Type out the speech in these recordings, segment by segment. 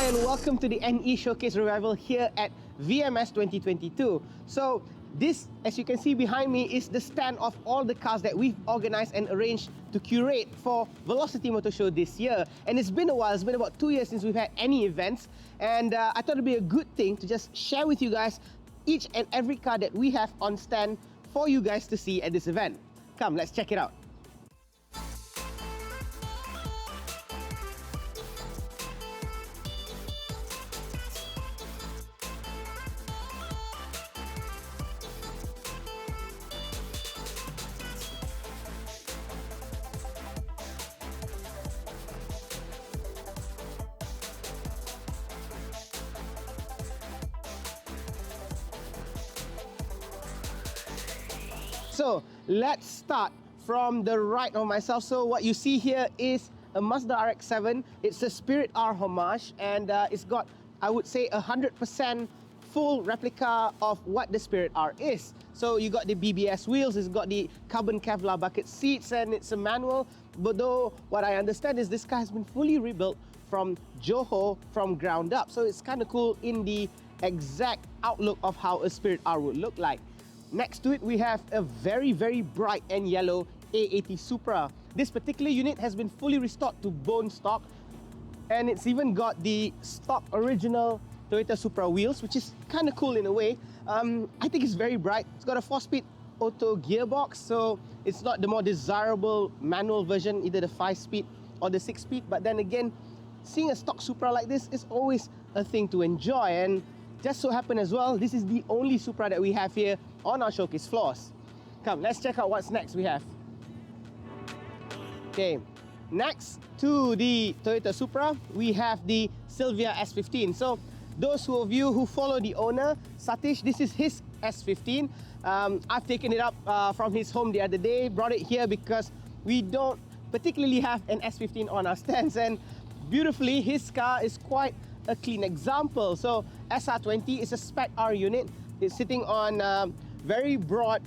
Hi and welcome to the NE Showcase Revival here at VMS 2022. So this, as you can see behind me, is the stand of all the cars that we've organized and arranged to curate for Velocity Motor Show this year. And it's been a while, it's been about 2 years since we've had any events, and I thought it'd be a good thing to just share with you guys each and every car that we have on stand for you guys to see at this event. Come, let's check it out. So let's start from the right of myself. So what you see here is a Mazda RX-7. It's a Spirit R homage, and it's got, I would say, 100% full replica of what the Spirit R is. So you got the BBS wheels, it's got the carbon Kevlar bucket seats, and it's a manual. But though what I understand is this car has been fully rebuilt from Johor from ground up. So it's kind of cool in the exact outlook of how a Spirit R would look like. Next to it, we have a very, very bright and yellow A80 Supra. This particular unit has been fully restored to bone stock, and it's even got the stock original Toyota Supra wheels, which is kind of cool in a way. I think it's very bright. It's got a 4-speed auto gearbox, so it's not the more desirable manual version, either the 5-speed or the 6-speed. But then again, seeing a stock Supra like this is always a thing to enjoy. And just so happen as well, this is the only Supra that we have here on our showcase floors. Come, let's check out what's next we have. Okay, next to the Toyota Supra, we have the Silvia S15. So those of you who follow the owner, Satish, this is his S15. I've taken it up from his home the other day, brought it here because we don't particularly have an S15 on our stands, and beautifully, his car is quite a clean example. So SR20 is a Spec R unit. It's sitting on very broad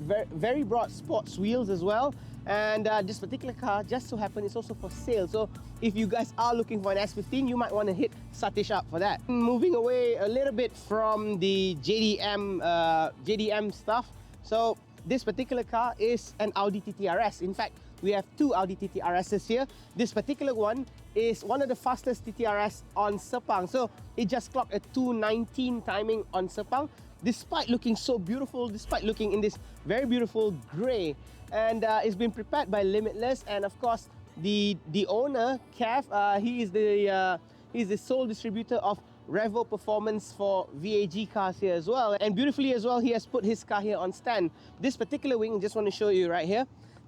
sports wheels as well. And this particular car just so happens it's also for sale. So if you guys are looking for an S15, you might want to hit Satish up for that. Moving away a little bit from the JDM stuff. So this particular car is an Audi TT RS. In fact, we have two Audi TT RSs here. This particular one is one of the fastest TT RS on Sepang. So it just clocked a 2:19 timing on Sepang, despite looking so beautiful, despite looking in this very beautiful grey. And it's been prepared by Limitless, and of course the owner, Kev, he's the sole distributor of Revo Performance for VAG cars here as well. And beautifully as well, he has put his car here on stand. This particular wing, just want to show you right here,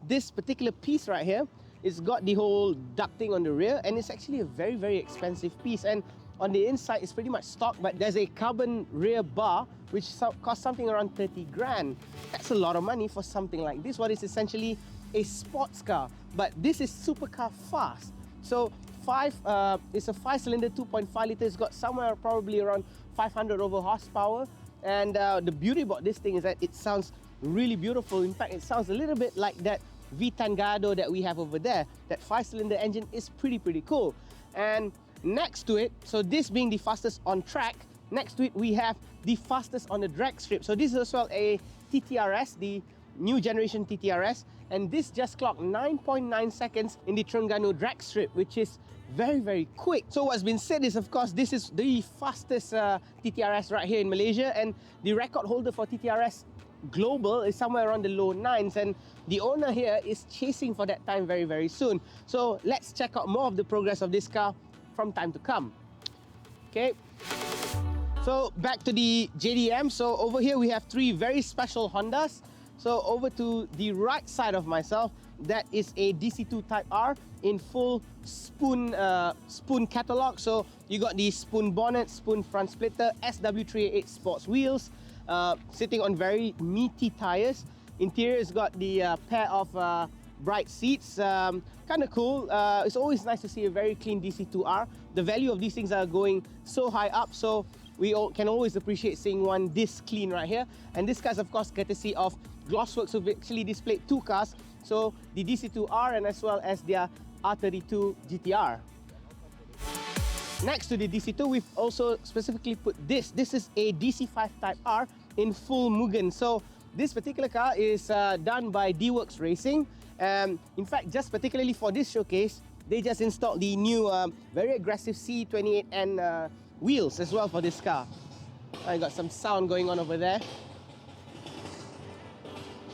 this particular piece right here, it's got the whole ducting on the rear, and it's actually a very, very expensive piece. And on the inside, it's pretty much stock, but there's a carbon rear bar, which costs something around 30 grand. That's a lot of money for something like this, what is essentially a sports car. But this is supercar fast. So it's a 5-cylinder, 2.5 litre. It's got somewhere probably around 500 over horsepower. And the beauty about this thing is that it sounds really beautiful. In fact, it sounds a little bit like that V10 Gallardo that we have over there. That 5-cylinder engine is pretty cool. And next to it, so this being the fastest on track, next to it we have the fastest on the drag strip. So this is as well a TTRS, the new generation TTRS, and this just clocked 9.9 seconds in the Terengganu drag strip, which is very quick. So what's been said is, of course, this is the fastest TTRS right here in Malaysia, and the record holder for TTRS global is somewhere around the low 9s, and the owner here is chasing for that time very soon. So let's check out more of the progress of this car from time to come. Okay, so back to the JDM. So over here we have three very special Hondas. So over to the right side of myself, that is a DC2 Type R in full spoon catalog. So you got the spoon bonnet, spoon front splitter, SW388 sports wheels, sitting on very meaty tires. Interior has got the pair of bright seats, kind of cool. It's always nice to see a very clean DC2R. The value of these things are going so high up, so we can always appreciate seeing one this clean right here. And this car's of course courtesy of Glossworks, who've actually displayed two cars, so the DC2R and as well as their R32 GTR. Next to the DC2, we've also specifically put this. This is a DC5 Type R in full Mugen. So this particular car is done by D-Works Racing. In fact, just particularly for this showcase, they just installed the new very aggressive C28N wheels as well for this car. I got some sound going on over there.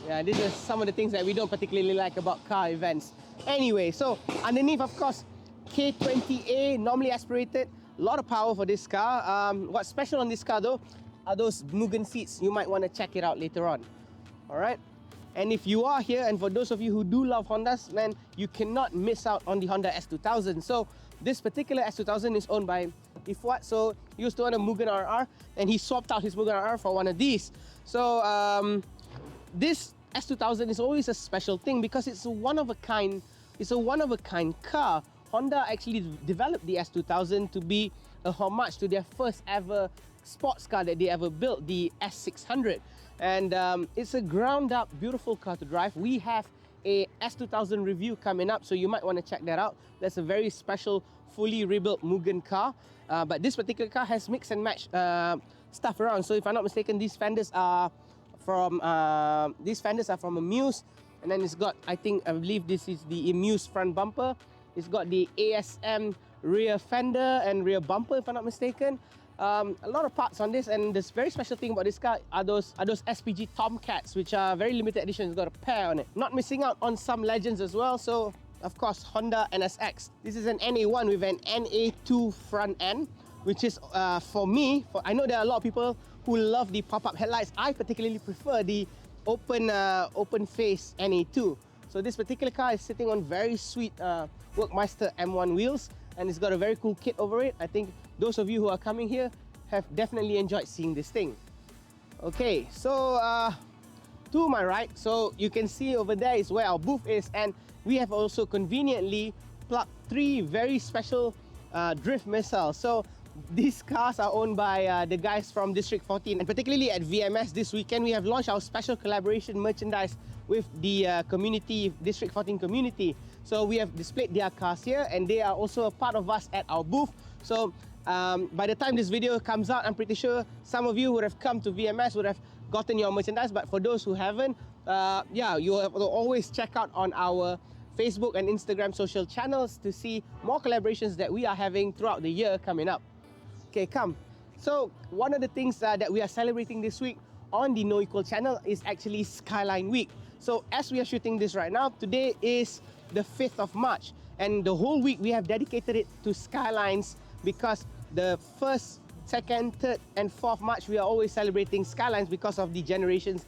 Yeah, this is some of the things that we don't particularly like about car events. Anyway, so underneath, of course, K20A, normally aspirated. A lot of power for this car. What's special on this car though are those Mugen seats. You might want to check it out later on. Alright? And if you are here, and for those of you who do love Hondas, then you cannot miss out on the Honda S2000. So this particular S2000 is owned by Ifwat. So he used to own a Mugen RR, and he swapped out his Mugen RR for one of these. So this S2000 is always a special thing because it's a one-of-a-kind. It's a one-of-a-kind car. Honda actually developed the S2000 to be a homage to their first ever sports car that they ever built, the S600. And it's a ground-up, beautiful car to drive. We have a S2000 review coming up, so you might want to check that out. That's a very special, fully rebuilt Mugen car. But this particular car has mix and match stuff around. So if I'm not mistaken, these fenders are from a Muse, and then it's got, I believe this is the Muse front bumper. It's got the ASM rear fender and rear bumper, if I'm not mistaken. A lot of parts on this, and this very special thing about this car are those SPG Tomcats, which are very limited edition. It's got a pair on it. Not missing out on some legends as well. So of course, Honda NSX. This is an NA1 with an NA2 front end, which is for me. I know there are a lot of people who love the pop-up headlights. I particularly prefer the open face NA2. So this particular car is sitting on very sweet Workmeister M1 wheels, and it's got a very cool kit over it. I think those of you who are coming here have definitely enjoyed seeing this thing. Okay, so to my right, so you can see over there is where our booth is, and we have also conveniently plugged 3 very special drift missiles. So these cars are owned by the guys from District 14, and particularly at VMS this weekend, we have launched our special collaboration merchandise with the community, District 14 community. So we have displayed their cars here, and they are also a part of us at our booth. So by the time this video comes out, I'm pretty sure some of you would have come to VMS, would have gotten your merchandise. But for those who haven't, yeah, you have to always check out on our Facebook and Instagram social channels to see more collaborations that we are having throughout the year coming up. Okay, come. So one of the things that we are celebrating this week on the NoEqual channel is actually Skyline Week. So as we are shooting this right now, today is the 5th of March, and the whole week we have dedicated it to Skylines, because the 1st, 2nd, 3rd and 4th March we are always celebrating Skylines because of the generations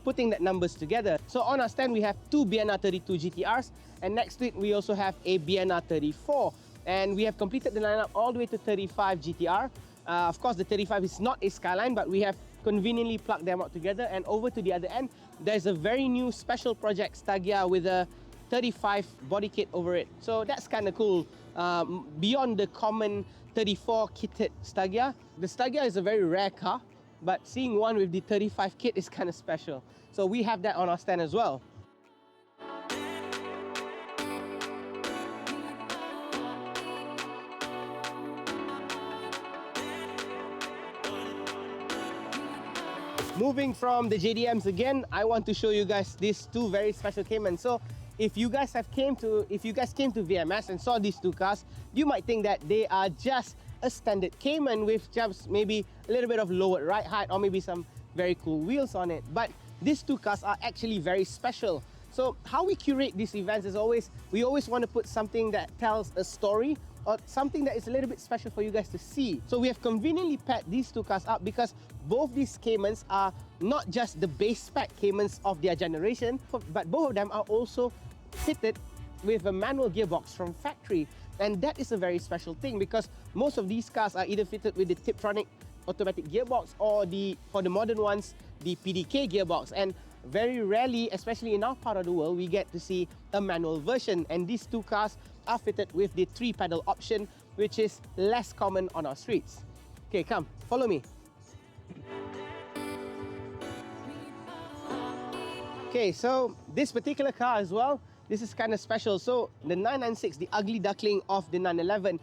putting that numbers together. So on our stand we have 2 BNR 32 GTRs, and next to it we also have a BNR 34, and we have completed the lineup all the way to 35 GTR. Of course the 35 is not a Skyline, but we have conveniently plugged them out together. And over to the other end, there's a very new special project Stagea with a 35 body kit over it. So that's kind of cool. Beyond the common 34 kitted Stagea, the Stagea is a very rare car, but seeing one with the 35 kit is kind of special. So we have that on our stand as well. Moving from the JDMs again, I want to show you guys these 2 very special Caymans. So if you guys came to VMS and saw these 2 cars, you might think that they are just a standard Cayman with just maybe a little bit of lowered ride height or maybe some very cool wheels on it. But these 2 cars are actually very special. So how we curate these events is we always want to put something that tells a story, or something that is a little bit special for you guys to see. So we have conveniently paired these 2 cars up because both these Caymans are not just the base spec Caymans of their generation, but both of them are also fitted with a manual gearbox from factory. And that is a very special thing because most of these cars are either fitted with the Tiptronic automatic gearbox or for the modern ones, the PDK gearbox. And very rarely, especially in our part of the world, we get to see a manual version. And these 2 cars are fitted with the 3-pedal option, which is less common on our streets. Okay, come, follow me. Okay, so this particular car as well this is kind of special. So the 996, the ugly duckling of the 911,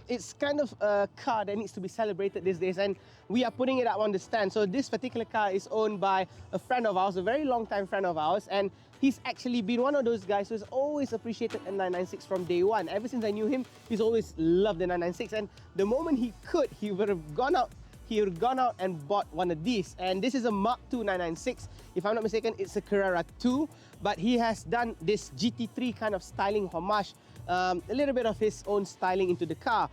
it's kind of a car that needs to be celebrated these days, and we are putting it up on the stand. So this particular car is owned by a friend of ours, a very long time friend of ours, and he's actually been one of those guys who's always appreciated a 996 from day one. Ever since I knew him, he's always loved the 996, and the moment he could, he would have gone out and bought one of these. And this is a Mark II 996. If I'm not mistaken, it's a Carrera 2, but he has done this GT3 kind of styling homage, a little bit of his own styling into the car.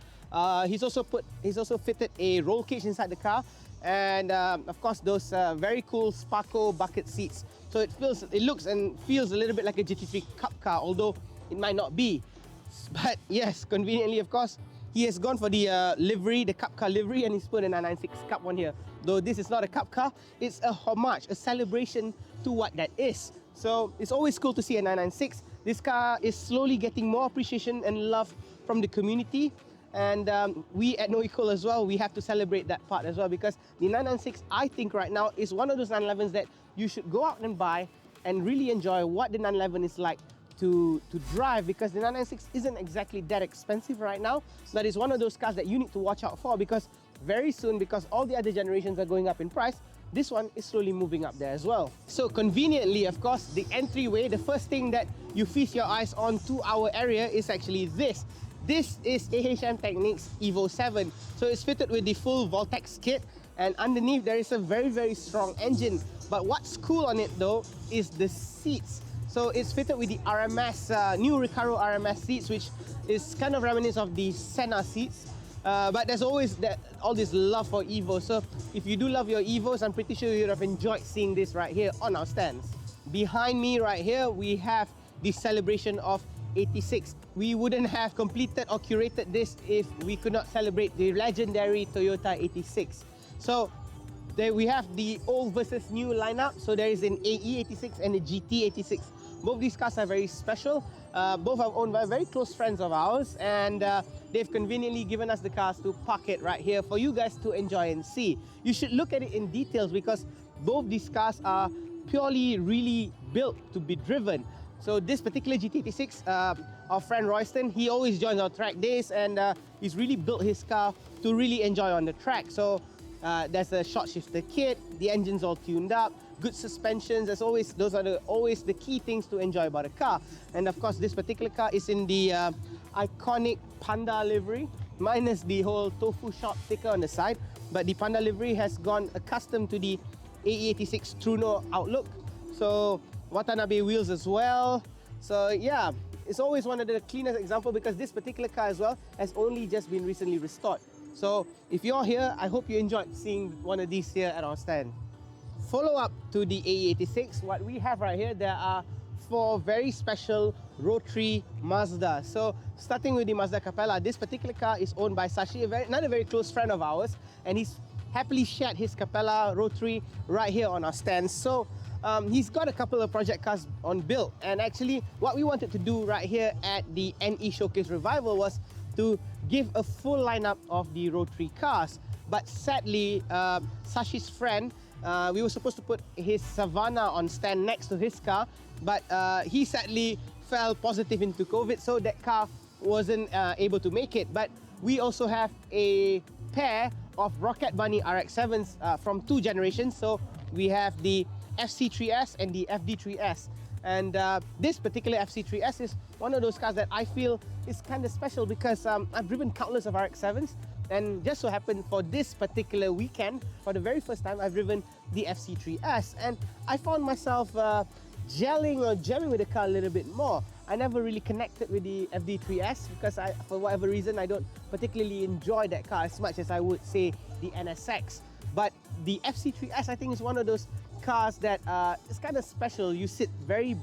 He's also fitted a roll cage inside the car, and of course those very cool Sparko bucket seats. So it looks and feels a little bit like a GT3 Cup car, although it might not be. But yes, conveniently, of course, he has gone for the livery, the Cup car livery, and he's put a 996 Cup one here. Though this is not a Cup car, it's a homage, a celebration to what that is. So it's always cool to see a 996. This car is slowly getting more appreciation and love from the community. And we at NoEqual as well, we have to celebrate that part as well, because the 996, I think right now, is one of those 911s that you should go out and buy and really enjoy what the 911 is like to drive, because the 996 isn't exactly that expensive right now, but it's one of those cars that you need to watch out for, because very soon, because all the other generations are going up in price, this one is slowly moving up there as well. So conveniently, of course, the entryway, the first thing that you feast your eyes on to our area is actually this. This is AHM Technics Evo 7. So it's fitted with the full Voltex kit, and underneath there is a very, very strong engine. But what's cool on it though is the seats. So it's fitted with the RMS, new Recaro RMS seats, which is kind of reminiscent of the Senna seats. But there's always all this love for Evo. So if you do love your Evos, I'm pretty sure you'd have enjoyed seeing this right here on our stands. Behind me right here, we have the celebration of 86. We wouldn't have completed or curated this if we could not celebrate the legendary Toyota 86. So there we have the old versus new lineup. So there is an AE 86 and a GT 86. Both these cars are very special. Both are owned by very close friends of ours, and they've conveniently given us the cars to park it right here for you guys to enjoy and see. You should look at it in details, because both these cars are purely really built to be driven. So this particular GT86, our friend Royston, he always joins our track days, and he's really built his car to really enjoy on the track. So there's a short shifter kit, the engine's all tuned up, good suspensions. As always, those are always the key things to enjoy about a car. And of course, this particular car is in the iconic Panda livery, minus the whole tofu shop sticker on the side. But the Panda livery has gone accustomed to the AE86 Truno outlook. So Watanabe wheels as well. So yeah, it's always one of the cleanest example, because this particular car as well has only just been recently restored. So if you're here, I hope you enjoyed seeing one of these here at our stand. Follow up to the AE86, what we have right here, there are 4 very special rotary Mazda. So starting with the Mazda Capella, this particular car is owned by Sashi, another very close friend of ours, and he's happily shared his Capella rotary right here on our stand. So he's got a couple of project cars on build, and actually what we wanted to do right here at the NE Showcase Revival was to give a full lineup of the rotary cars. But sadly, Sashi's friend, we were supposed to put his Savannah on stand next to his car, but he sadly fell positive into COVID, so that car wasn't able to make it. But we also have a pair of Rocket Bunny RX-7s from 2 generations. So we have the FC3S and the FD3S. And this particular FC3S is one of those cars that I feel is kind of special, because I've driven countless of RX-7s, and just so happened for this particular weekend, for the very first time, I've driven the FC3S, and I found myself gelling or jamming with the car a little bit more. I never really connected with the FD3S because for whatever reason, I don't particularly enjoy that car as much as I would say the NSX. But the FC3S, I think, is one of those cars that is kind of special. You sit very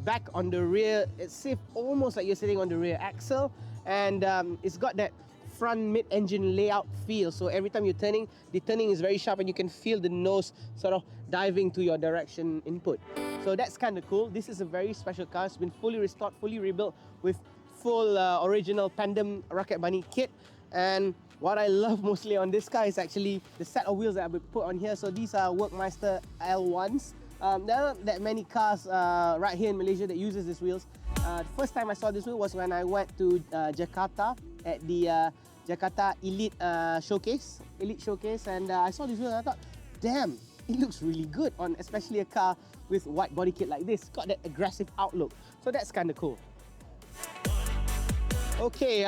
back on the rear. It's almost like you're sitting on the rear axle, and it's got that front mid-engine layout feel. So every time you're turning, the turning is very sharp, and you can feel the nose sort of diving to your direction input. So that's kind of cool. This is a very special car. It's been fully restored, fully rebuilt with full original tandem Rocket Bunny kit. And what I love mostly on this car is actually the set of wheels that I've put on here. So these are Workmeister L1s. There aren't that many cars right here in Malaysia that uses these wheels. The first time I saw this wheel was when I went to Jakarta at the Jakarta Elite Showcase, and I saw this wheel and I thought, damn, it looks really good on especially a car with wide body kit like this. Got that aggressive outlook, so that's kind of cool. Okay,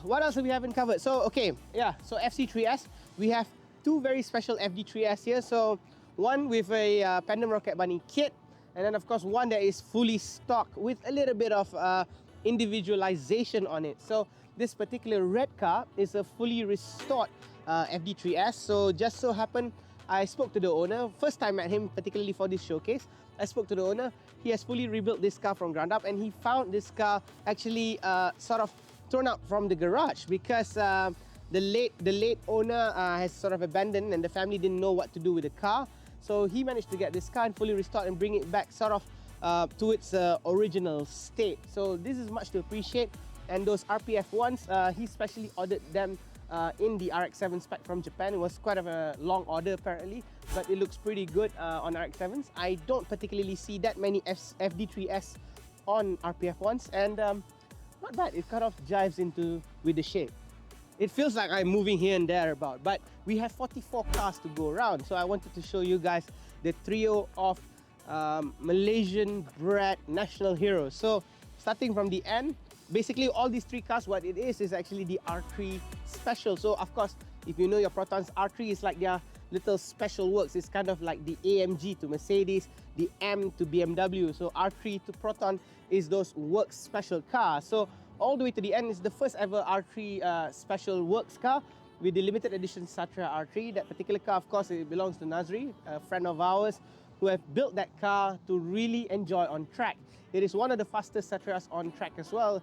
what else have we haven't covered? So so FC3S, we have two very special FD3S here. So one with a Pandem Rocket Bunny kit, and then of course one that is fully stock with a little bit of individualization on it. So this particular red car is a fully restored FD3S. So just so happened, I spoke to the owner. First time I met him, particularly for this showcase. I spoke to the owner. He has fully rebuilt this car from ground up, and he found this car actually sort of thrown out from the garage because the late owner has sort of abandoned, and the family didn't know what to do with the car. So he managed to get this car and fully restored and bring it back sort of to its original state. So this is much to appreciate. And those RPF ones, he specially ordered them in the RX-7 spec from Japan. It was quite of a long order apparently, but it looks pretty good on RX-7s. I don't particularly see that many FD3S on RPF ones, and not bad. It kind of jives into with the shape. It feels like I'm moving here and there about, but we have 44 cars to go around. So I wanted to show you guys the trio of Malaysian bred national heroes. So starting from the end, basically all these three cars, what it is actually the R3 Special. So of course, if you know your Protons, R3 is like their little special works. It's kind of like the AMG to Mercedes, the M to BMW. So R3 to Proton is those works special cars. So all the way to the end is the first ever R3 special works car with the limited edition Satria R3. That particular car, of course, it belongs to Nazri, a friend of ours, who have built that car to really enjoy on track. It is one of the fastest Satrias on track as well,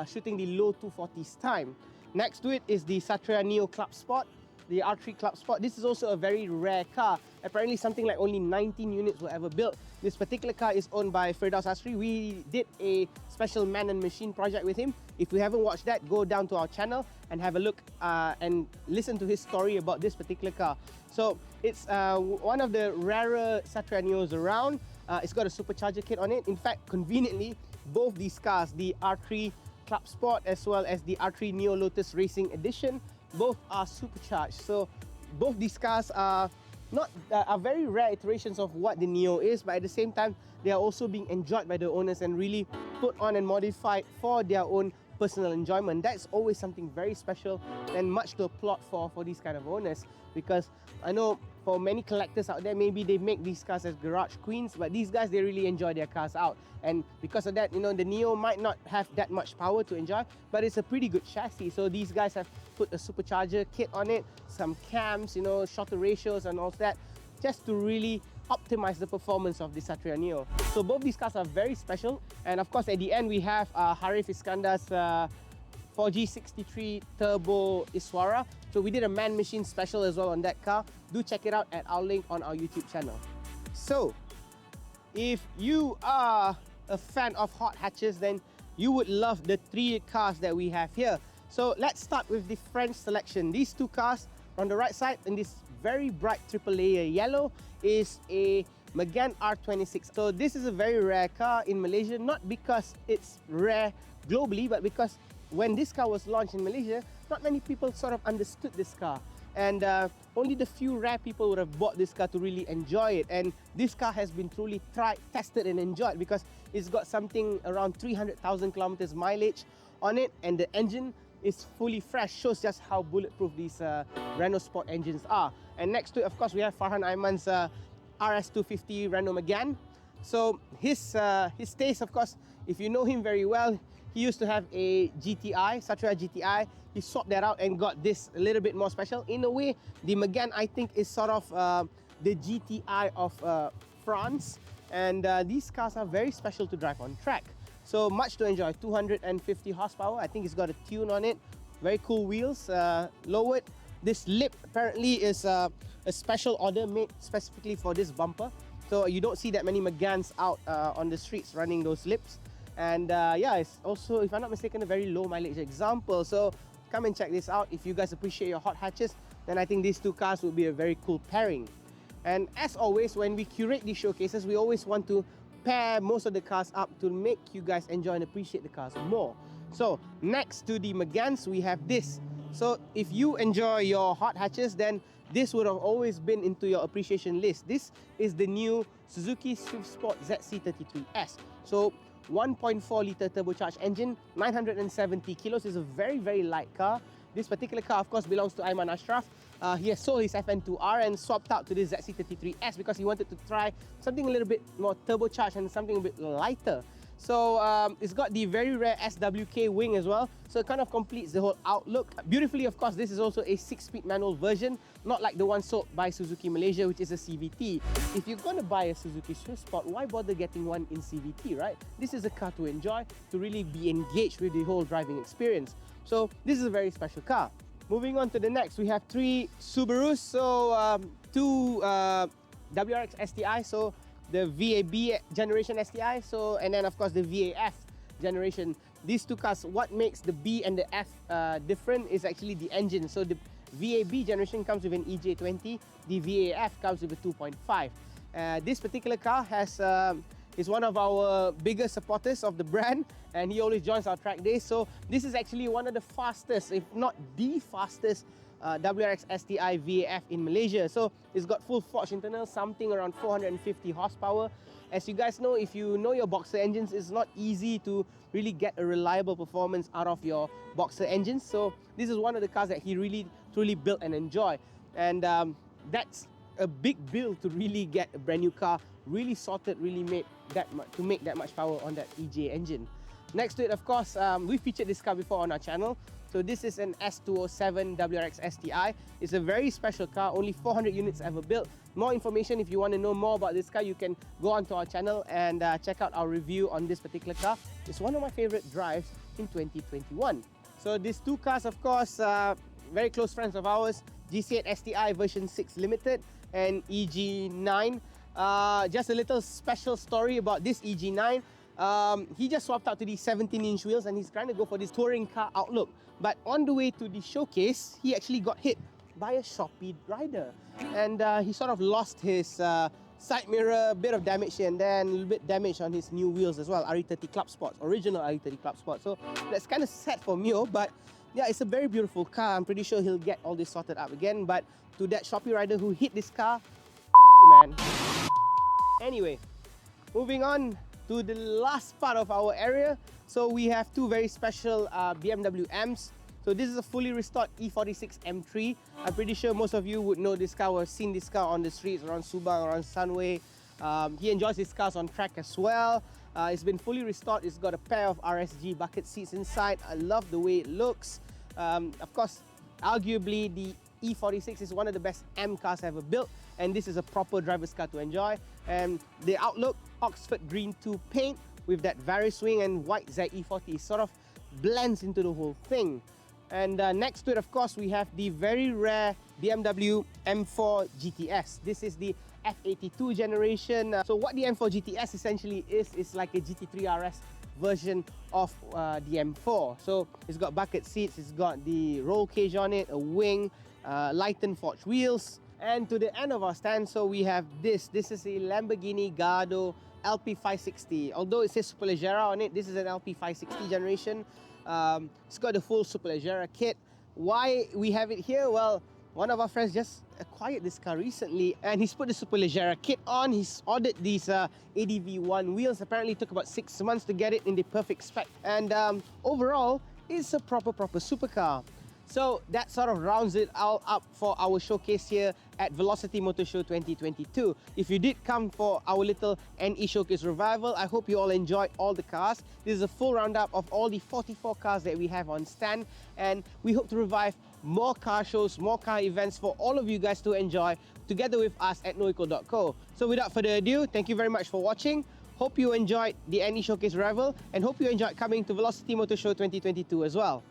shooting the low 240s time. Next to it is the Satria Neo Club Sport, the R3 Club Sport. This is also a very rare car. Apparently something like only 19 units were ever built. This particular car is owned by Firdaus Asri. We did a special man and machine project with him. If you haven't watched that, go down to our channel and have a look and listen to his story about this particular car. So it's one of the rarer Satria Neos around. It's got a supercharger kit on it. In fact, conveniently, both these cars, the R3 Club Sport as well as the R3 Neo Lotus Racing Edition, both are supercharged. So both these cars are very rare iterations of what the Neo is, but at the same time, they are also being enjoyed by the owners and really put on and modified for their own personal enjoyment. That's always something very special and much to applaud for these kind of owners, because I know for many collectors out there, maybe they make these cars as garage queens, but these guys, they really enjoy their cars out. And because of that, you know, the Neo might not have that much power to enjoy, but it's a pretty good chassis. So these guys have put a supercharger kit on it, some cams, you know, shorter ratios and all that, just to really optimize the performance of the Satria Neo. So both these cars are very special. And of course, at the end, we have Harif Iskandar's 4G63 Turbo Iswara. So we did a man-machine special as well on that car. Do check it out at our link on our YouTube channel. So, if you are a fan of hot hatches, then you would love the three cars that we have here. So let's start with the French selection. These two cars on the right side in this very bright triple layer yellow is a Megane R26. So this is a very rare car in Malaysia, not because it's rare globally, but because when this car was launched in Malaysia, not many people sort of understood this car. And only the few rare people would have bought this car to really enjoy it. And this car has been truly tried, tested and enjoyed because it's got something around 300,000 kilometers mileage on it, and the engine is fully fresh. Shows just how bulletproof these Renault Sport engines are. And next to it, of course, we have Farhan Ayman's RS250 Renault Megane. So his taste, of course, if you know him very well, he used to have a GTI, Satria GTI. He swapped that out and got this a little bit more special. In a way, the Megane, I think, is sort of the GTI of France. And these cars are very special to drive on track. So much to enjoy. 250 horsepower. I think it's got a tune on it. Very cool wheels, lowered. This lip apparently is a special order made specifically for this bumper. So you don't see that many Meganes out on the streets running those lips. And yeah, it's also, if I'm not mistaken, a very low mileage example. So come and check this out. If you guys appreciate your hot hatches, then I think these two cars would be a very cool pairing. And as always, when we curate these showcases, we always want to pair most of the cars up to make you guys enjoy and appreciate the cars more. So next to the Megans, we have this. So if you enjoy your hot hatches, then this would have always been into your appreciation list. This is the new Suzuki Swift Sport ZC33S. So 1.4 litre turbocharged engine, 970 kilos, is a very light car. This particular car, of course, belongs to Ayman Ashraf. He has sold his FN2R and swapped out to this ZC33S because he wanted to try something a little bit more turbocharged and something a bit lighter. So it's got the very rare SWK wing as well, so it kind of completes the whole outlook. Beautifully, of course, this is also a 6-speed manual version, not like the one sold by Suzuki Malaysia, which is a CVT. If you're going to buy a Suzuki Swift Sport, why bother getting one in CVT, right? This is a car to enjoy, to really be engaged with the whole driving experience. So this is a very special car. Moving on to the next, we have 3 Subarus, so 2 WRX STI, so the VAB generation STI, so, and then of course the VAF generation. These 2 cars, what makes the B and the F different is actually the engine. So the VAB generation comes with an EJ20, the VAF comes with a 2.5. This particular car has is one of our biggest supporters of the brand, and he always joins our track days. So this is actually one of the fastest, if not the fastest, WRX STI VAF in Malaysia. So it's got full forged internal, something around 450 horsepower. As you guys know, if you know your boxer engines, it's not easy to really get a reliable performance out of your boxer engines. So this is one of the cars that he really truly built and enjoy. And that's a big build to really get a brand new car, really sorted, really made that much, to make that much power on that EJ engine. Next to it, of course, we featured this car before on our channel. So this is an S2000 WRX STI. It's a very special car, only 400 units ever built. More information, if you want to know more about this car, you can go onto our channel and check out our review on this particular car. It's one of my favorite drives in 2021. So these 2 cars, of course, very close friends of ours, GC8 STI version 6 Limited and EG9. Just a little special story about this EG9. He just swapped out to the 17-inch wheels and he's trying to go for this touring car outlook. But on the way to the showcase, he actually got hit by a Shopee rider. And he sort of lost his side mirror, a bit of damage here and there, and a little bit damage on his new wheels as well, RE30 Club Sports, original RE30 Club Sports. So that's kind of sad for Mio, but yeah, it's a very beautiful car. I'm pretty sure he'll get all this sorted out again. But to that Shopee rider who hit this car, man. Anyway, moving on to the last part of our area. So we have 2 very special BMW Ms. So this is a fully restored E46 M3. I'm pretty sure most of you would know this car or seen this car on the streets around Subang, around Sunway. He enjoys his cars on track as well. It's been fully restored. It's got a pair of RSG bucket seats inside. I love the way it looks. Of course, arguably the E46 is one of the best M cars ever built, and this is a proper driver's car to enjoy. And the outlook, Oxford Green 2 paint with that Vari-Swing and white ZE40 sort of blends into the whole thing. And next to it, of course, we have the very rare BMW M4 GTS. This is the F82 generation. So what the M4 GTS essentially is like a GT3 RS version of the M4. So it's got bucket seats, it's got the roll cage on it, a wing, lightened forged wheels. And to the end of our stand, so we have this. This is a Lamborghini Gallardo LP560. Although it says Superleggera on it, this is an LP560 generation. It's got the full Superleggera kit. Why we have it here? Well, one of our friends just acquired this car recently and he's put the Superleggera kit on. He's ordered these ADV1 wheels. Apparently it took about 6 months to get it in the perfect spec. And overall, it's a proper supercar. So that sort of rounds it all up for our showcase here at Velocity Motor Show 2022. If you did come for our little NE Showcase Revival, I hope you all enjoyed all the cars. This is a full roundup of all the 44 cars that we have on stand, and we hope to revive more car shows, more car events for all of you guys to enjoy together with us at NoEqual.co. So without further ado, thank you very much for watching. Hope you enjoyed the NE Showcase Revival and hope you enjoyed coming to Velocity Motor Show 2022 as well.